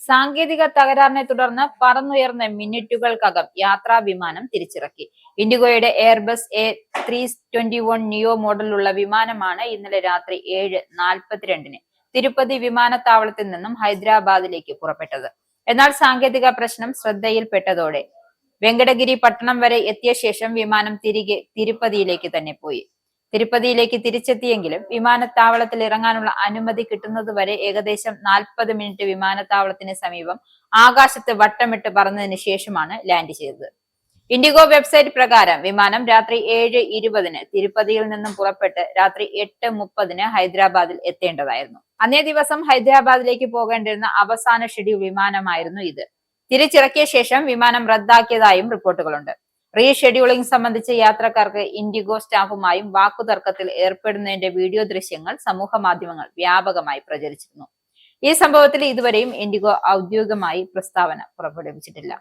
സാങ്കേതിക തകരാറിനെ തുടർന്ന് പറന്നുയർന്ന മിനിറ്റുകൾക്കകം യാത്രാ വിമാനം തിരിച്ചിറക്കി. ഇൻഡിഗോയുടെ എയർബസ് A321 നിയോ മോഡലുള്ള വിമാനമാണ് ഇന്നലെ രാത്രി 7:42 തിരുപ്പതി വിമാനത്താവളത്തിൽ നിന്നും ഹൈദരാബാദിലേക്ക് പുറപ്പെട്ടത്. എന്നാൽ സാങ്കേതിക പ്രശ്നം ശ്രദ്ധയിൽപ്പെട്ടതോടെ വെങ്കടഗിരി പട്ടണം വരെ എത്തിയ ശേഷം വിമാനം തിരികെ തിരുപ്പതിയിലേക്ക് തന്നെ പോയി. തിരുപ്പതിയിലേക്ക് തിരിച്ചെത്തിയെങ്കിലും വിമാനത്താവളത്തിൽ ഇറങ്ങാനുള്ള അനുമതി കിട്ടുന്നതുവരെ ഏകദേശം 40 മിനിറ്റ് വിമാനത്താവളത്തിന് സമീപം ആകാശത്ത് വട്ടമിട്ട് പറന്നതിന് ശേഷമാണ് ലാൻഡ് ചെയ്തത്. ഇൻഡിഗോ വെബ്സൈറ്റ് പ്രകാരം വിമാനം രാത്രി 7:20 തിരുപ്പതിയിൽ നിന്നും പുറപ്പെട്ട് രാത്രി 8:30 ഹൈദരാബാദിൽ എത്തേണ്ടതായിരുന്നു. അന്നേ ദിവസം ഹൈദരാബാദിലേക്ക് പോകേണ്ടിരുന്ന അവസാന ഷെഡ്യൂൾ വിമാനമായിരുന്നു ഇത്. തിരിച്ചിറക്കിയ ശേഷം വിമാനം റദ്ദാക്കിയതായും റിപ്പോർട്ടുകളുണ്ട്. റീഷെഡ്യൂളിംഗ് സംബന്ധിച്ച് യാത്രക്കാർക്ക് ഇൻഡിഗോ സ്റ്റാഫുമായും വാക്കുതർക്കത്തിൽ ഏർപ്പെടുന്നതിന്റെ വീഡിയോ ദൃശ്യങ്ങൾ സമൂഹ മാധ്യമങ്ങൾ വ്യാപകമായി പ്രചരിച്ചിരുന്നു. ഈ സംഭവത്തിൽ ഇതുവരെയും ഇൻഡിഗോ ഔദ്യോഗികമായി പ്രസ്താവന പുറപ്പെടുവിച്ചിട്ടില്ല.